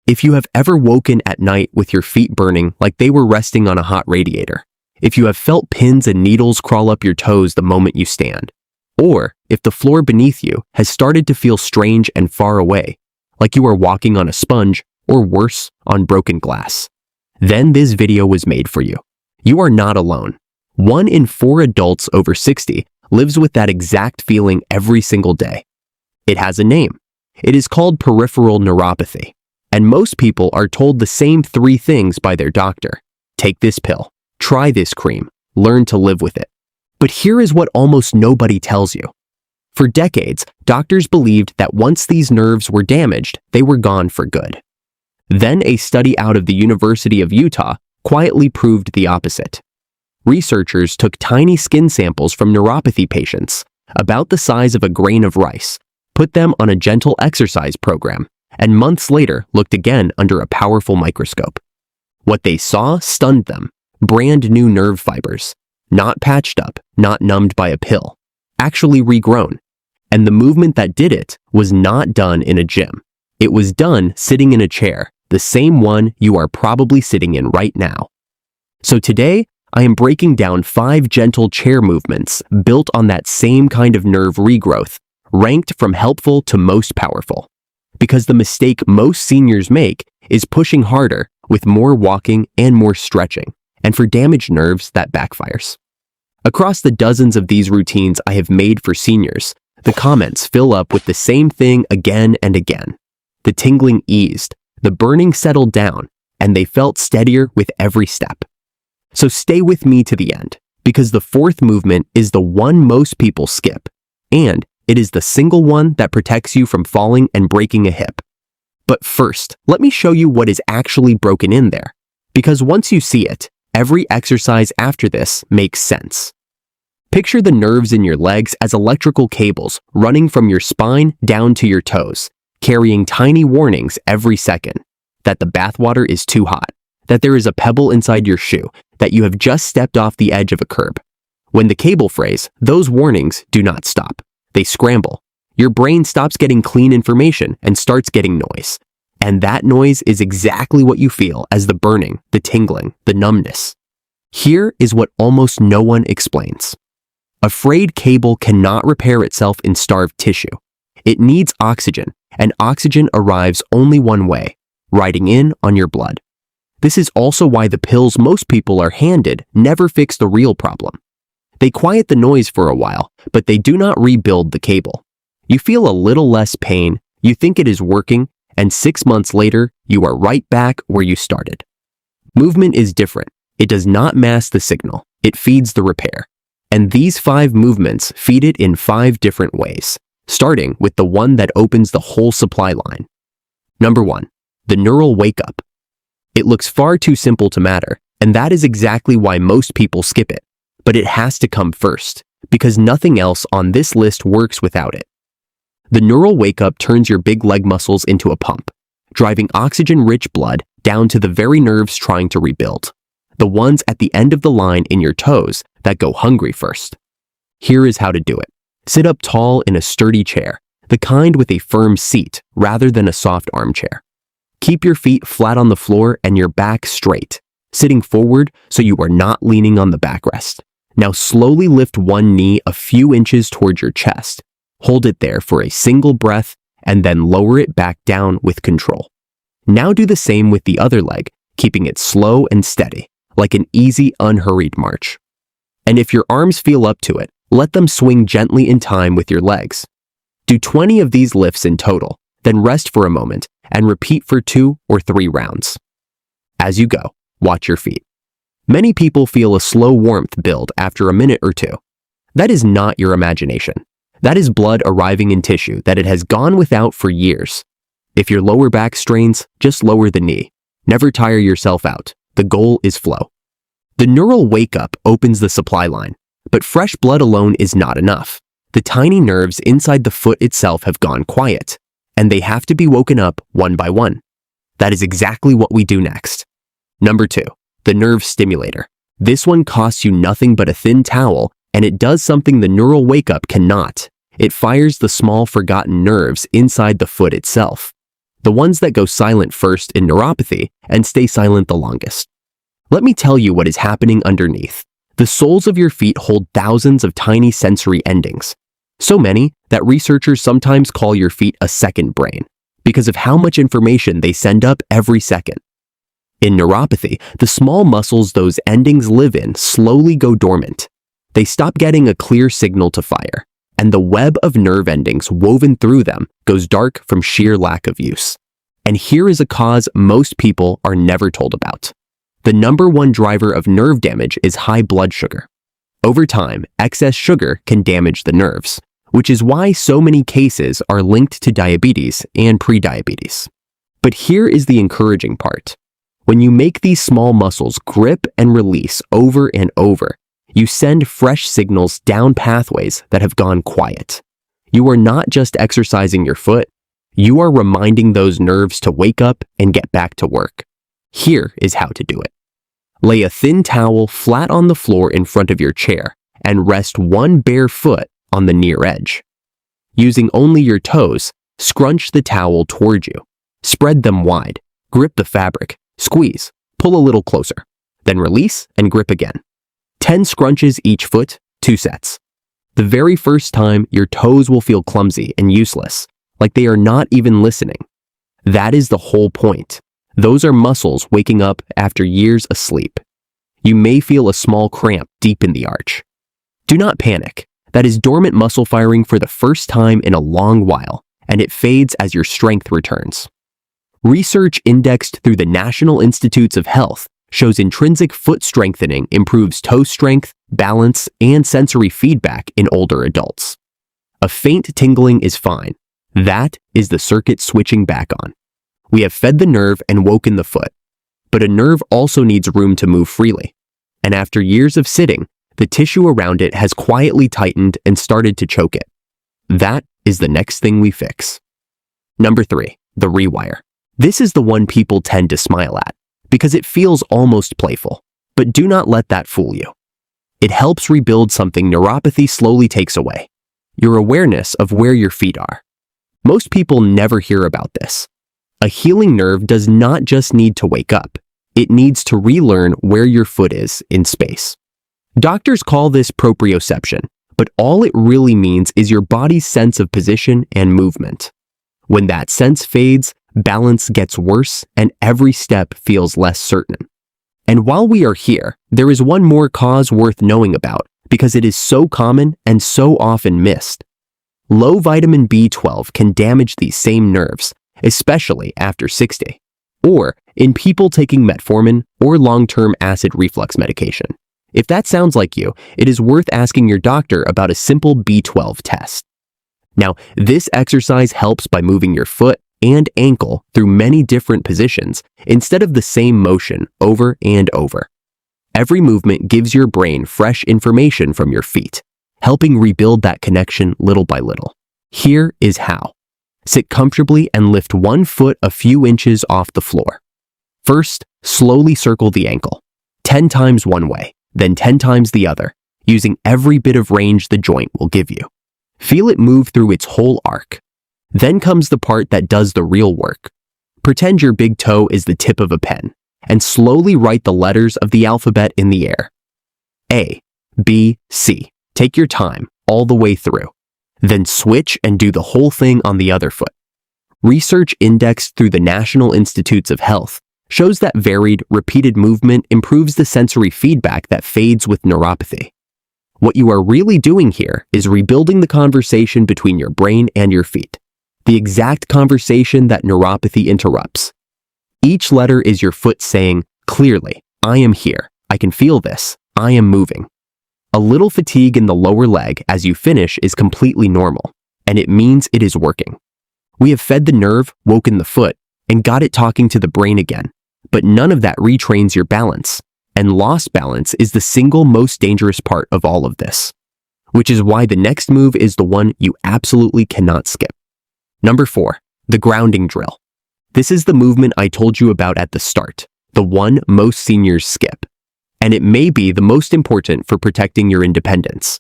If you have ever woken at night with your feet burning like they were resting on a hot radiator, if you have felt pins and needles crawl up your toes the moment you stand, or if the floor beneath you has started to feel strange and far away, like you are walking on a sponge or worse, on broken glass, then this video was made for you. You are not alone. 1 in 4 adults over 60 lives with that exact feeling every single day. It has a name. It is called peripheral neuropathy. And most people are told the same 3 things by their doctor. Take this pill, try this cream, learn to live with it. But here is what almost nobody tells you. For decades, doctors believed that once these nerves were damaged, they were gone for good. Then a study out of the University of Utah quietly proved the opposite. Researchers took tiny skin samples from neuropathy patients, about the size of a grain of rice, put them on a gentle exercise program, and months later looked again under a powerful microscope. What they saw stunned them. Brand new nerve fibers, not patched up, not numbed by a pill, actually regrown. And the movement that did it was not done in a gym. It was done sitting in a chair, the same one you are probably sitting in right now. So today, I am breaking down 5 gentle chair movements built on that same kind of nerve regrowth, ranked from helpful to most powerful. Because the mistake most seniors make is pushing harder with more walking and more stretching, and for damaged nerves, that backfires. Across the dozens of these routines I have made for seniors, the comments fill up with the same thing again and again. The tingling eased, the burning settled down, and they felt steadier with every step. So stay with me to the end, because the 4th movement is the one most people skip, and it is the single one that protects you from falling and breaking a hip. But first, let me show you what is actually broken in there, because once you see it, every exercise after this makes sense. Picture the nerves in your legs as electrical cables running from your spine down to your toes, carrying tiny warnings every second that the bathwater is too hot, that there is a pebble inside your shoe, that you have just stepped off the edge of a curb. When the cable frays, those warnings do not stop. They scramble. Your brain stops getting clean information and starts getting noise. And that noise is exactly what you feel as the burning, the tingling, the numbness. Here is what almost no one explains. A frayed cable cannot repair itself in starved tissue. It needs oxygen, and oxygen arrives only one way, riding in on your blood. This is also why the pills most people are handed never fix the real problem. They quiet the noise for a while, but they do not rebuild the cable. You feel a little less pain, you think it is working, and 6 months later, you are right back where you started. Movement is different. It does not mask the signal. It feeds the repair. And these 5 movements feed it in 5 different ways, starting with the one that opens the whole supply line. Number 1, the neural wake-up. It looks far too simple to matter, and that is exactly why most people skip it. But it has to come first, because nothing else on this list works without it. The neural wake-up turns your big leg muscles into a pump, driving oxygen-rich blood down to the very nerves trying to rebuild, the ones at the end of the line in your toes that go hungry first. Here is how to do it. Sit up tall in a sturdy chair, the kind with a firm seat rather than a soft armchair. Keep your feet flat on the floor and your back straight, sitting forward so you are not leaning on the backrest. Now slowly lift one knee a few inches towards your chest. Hold it there for a single breath and then lower it back down with control. Now do the same with the other leg, keeping it slow and steady, like an easy, unhurried march. And if your arms feel up to it, let them swing gently in time with your legs. Do 20 of these lifts in total, then rest for a moment and repeat for 2 or 3 rounds. As you go, watch your feet. Many people feel a slow warmth build after a minute or 2. That is not your imagination. That is blood arriving in tissue that it has gone without for years. If your lower back strains, just lower the knee. Never tire yourself out. The goal is flow. The neural wake-up opens the supply line, but fresh blood alone is not enough. The tiny nerves inside the foot itself have gone quiet, and they have to be woken up one by one. That is exactly what we do next. Number 2. The nerve stimulator. This one costs you nothing but a thin towel, and it does something the neural wake-up cannot. It fires the small forgotten nerves inside the foot itself. the ones that go silent first in neuropathy and stay silent the longest. Let me tell you what is happening underneath. The soles of your feet hold thousands of tiny sensory endings, so many that researchers sometimes call your feet a second brain because of how much information they send up every second. In neuropathy, the small muscles those endings live in slowly go dormant. They stop getting a clear signal to fire, and the web of nerve endings woven through them goes dark from sheer lack of use. And here is a cause most people are never told about. The number one driver of nerve damage is high blood sugar. Over time, excess sugar can damage the nerves, which is why so many cases are linked to diabetes and prediabetes. But here is the encouraging part. When you make these small muscles grip and release over and over, you send fresh signals down pathways that have gone quiet. You are not just exercising your foot, you are reminding those nerves to wake up and get back to work. Here is how to do it. Lay a thin towel flat on the floor in front of your chair and rest one bare foot on the near edge. Using only your toes, scrunch the towel toward you. Spread them wide, grip the fabric, squeeze, pull a little closer, then release and grip again. 10 scrunches each foot, 2 sets. The very first time, your toes will feel clumsy and useless, like they are not even listening. That is the whole point. Those are muscles waking up after years asleep. You may feel a small cramp deep in the arch. Do not panic. That is dormant muscle firing for the first time in a long while, and it fades as your strength returns. Research indexed through the National Institutes of Health shows intrinsic foot strengthening improves toe strength, balance, and sensory feedback in older adults. A faint tingling is fine. That is the circuit switching back on. We have fed the nerve and woken the foot, but a nerve also needs room to move freely. And after years of sitting, the tissue around it has quietly tightened and started to choke it. That is the next thing we fix. Number 3, the Rewire. This is the one people tend to smile at because it feels almost playful, but do not let that fool you. It helps rebuild something neuropathy slowly takes away, your awareness of where your feet are. Most people never hear about this. A healing nerve does not just need to wake up, it needs to relearn where your foot is in space. Doctors call this proprioception, but all it really means is your body's sense of position and movement. When that sense fades, balance gets worse and every step feels less certain. And while we are here, there is one more cause worth knowing about because it is so common and so often missed. Low vitamin B12 can damage these same nerves, especially after 60, or in people taking metformin or long-term acid reflux medication. If that sounds like you, it is worth asking your doctor about a simple B12 test. Now, this exercise helps by moving your foot and ankle through many different positions instead of the same motion over and over. Every movement gives your brain fresh information from your feet, helping rebuild that connection little by little. Here is how. Sit comfortably and lift one foot a few inches off the floor. First, slowly circle the ankle, 10 times one way, then 10 times the other, using every bit of range the joint will give you. Feel it move through its whole arc. Then comes the part that does the real work. Pretend your big toe is the tip of a pen, and slowly write the letters of the alphabet in the air. A, B, C. Take your time, all the way through. Then switch and do the whole thing on the other foot. Research indexed through the National Institutes of Health shows that varied, repeated movement improves the sensory feedback that fades with neuropathy. What you are really doing here is rebuilding the conversation between your brain and your feet, the exact conversation that neuropathy interrupts. Each letter is your foot saying, clearly, I am here, I can feel this, I am moving. A little fatigue in the lower leg as you finish is completely normal, and it means it is working. We have fed the nerve, woken the foot, and got it talking to the brain again, but none of that retrains your balance, and lost balance is the single most dangerous part of all of this, which is why the next move is the one you absolutely cannot skip. Number 4, the grounding drill. This is the movement I told you about at the start, the one most seniors skip. And it may be the most important for protecting your independence.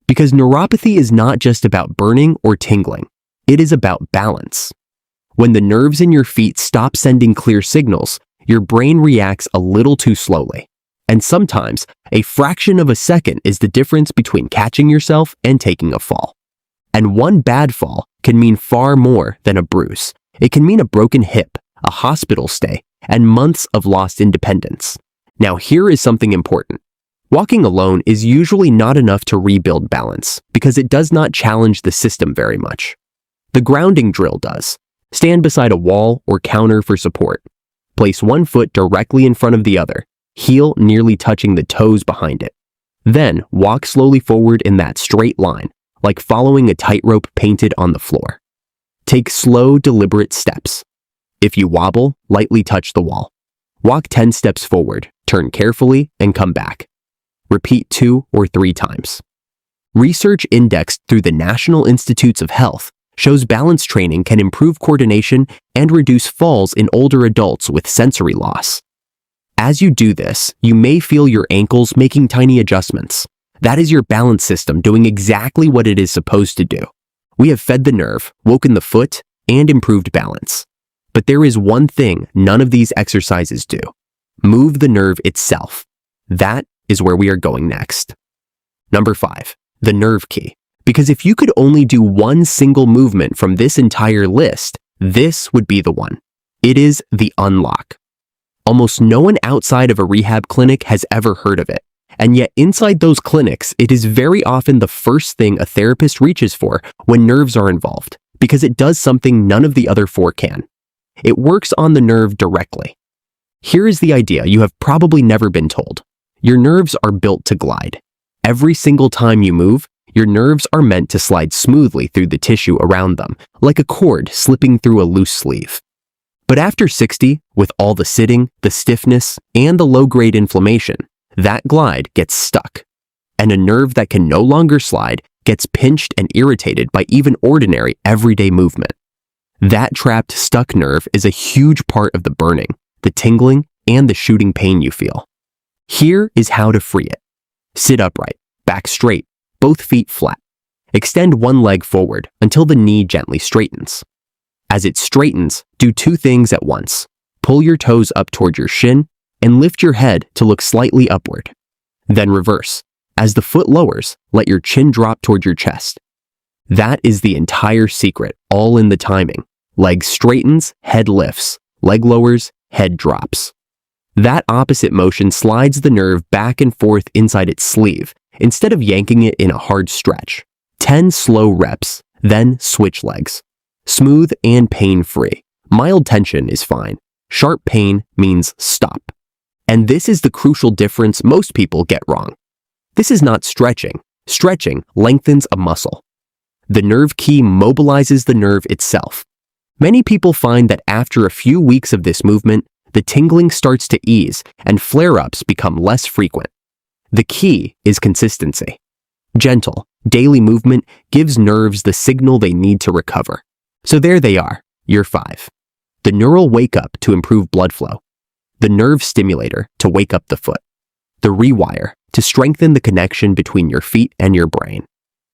Because neuropathy is not just about burning or tingling, it is about balance. When the nerves in your feet stop sending clear signals, your brain reacts a little too slowly. And sometimes, a fraction of a second is the difference between catching yourself and taking a fall. And one bad fall can mean far more than a bruise. It can mean a broken hip, a hospital stay, and months of lost independence. Now here is something important. Walking alone is usually not enough to rebuild balance because it does not challenge the system very much. The grounding drill does. Stand beside a wall or counter for support. Place one foot directly in front of the other, heel nearly touching the toes behind it. Then walk slowly forward in that straight line, like following a tightrope painted on the floor. Take slow, deliberate steps. If you wobble, lightly touch the wall. Walk 10 steps forward, turn carefully, and come back. Repeat 2 or 3 times. Research indexed through the National Institutes of Health shows balance training can improve coordination and reduce falls in older adults with sensory loss. As you do this, you may feel your ankles making tiny adjustments. That is your balance system doing exactly what it is supposed to do. We have fed the nerve, woken the foot, and improved balance. But there is one thing none of these exercises do. Move the nerve itself. That is where we are going next. Number 5, the nerve key. Because if you could only do one single movement from this entire list, this would be the one. It is the unlock. Almost no one outside of a rehab clinic has ever heard of it. And yet inside those clinics, it is very often the first thing a therapist reaches for when nerves are involved, because it does something none of the other 4 can. It works on the nerve directly. Here is the idea you have probably never been told. Your nerves are built to glide. Every single time you move, your nerves are meant to slide smoothly through the tissue around them, like a cord slipping through a loose sleeve. But after 60, with all the sitting, the stiffness, and the low-grade inflammation, that glide gets stuck. And a nerve that can no longer slide gets pinched and irritated by even ordinary everyday movement. That trapped, stuck nerve is a huge part of the burning, the tingling, and the shooting pain you feel. Here is how to free it. Sit upright, back straight, both feet flat. Extend one leg forward until the knee gently straightens. As it straightens, do 2 things at once. Pull your toes up toward your shin and lift your head to look slightly upward. Then reverse. As the foot lowers, let your chin drop toward your chest. That is the entire secret, all in the timing. Leg straightens, head lifts. Leg lowers, head drops. That opposite motion slides the nerve back and forth inside its sleeve, instead of yanking it in a hard stretch. 10 slow reps, then switch legs. Smooth and pain-free. Mild tension is fine. Sharp pain means stop. And this is the crucial difference most people get wrong. This is not stretching. Stretching lengthens a muscle. The nerve key mobilizes the nerve itself. Many people find that after a few weeks of this movement, the tingling starts to ease and flare-ups become less frequent. The key is consistency. Gentle, daily movement gives nerves the signal they need to recover. So there they are, year 5. The neural wake-up to improve blood flow. The nerve stimulator to wake up the foot. The rewire to strengthen the connection between your feet and your brain.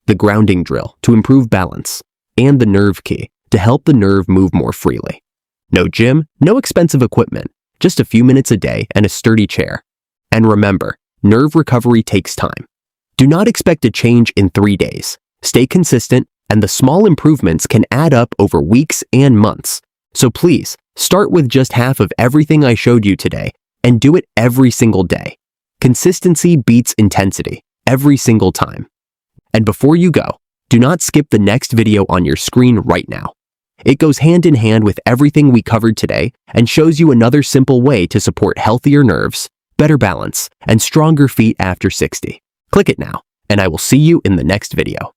The grounding drill to improve balance. And the nerve key to help the nerve move more freely. No gym, no expensive equipment, just a few minutes a day and a sturdy chair. And remember, nerve recovery takes time. Do not expect a change in 3 days. Stay consistent, and the small improvements can add up over weeks and months. So please, start with just half of everything I showed you today and do it every single day. Consistency beats intensity every single time. And before you go, do not skip the next video on your screen right now. It goes hand in hand with everything we covered today and shows you another simple way to support healthier nerves, better balance, and stronger feet after 60. Click it now, and I will see you in the next video.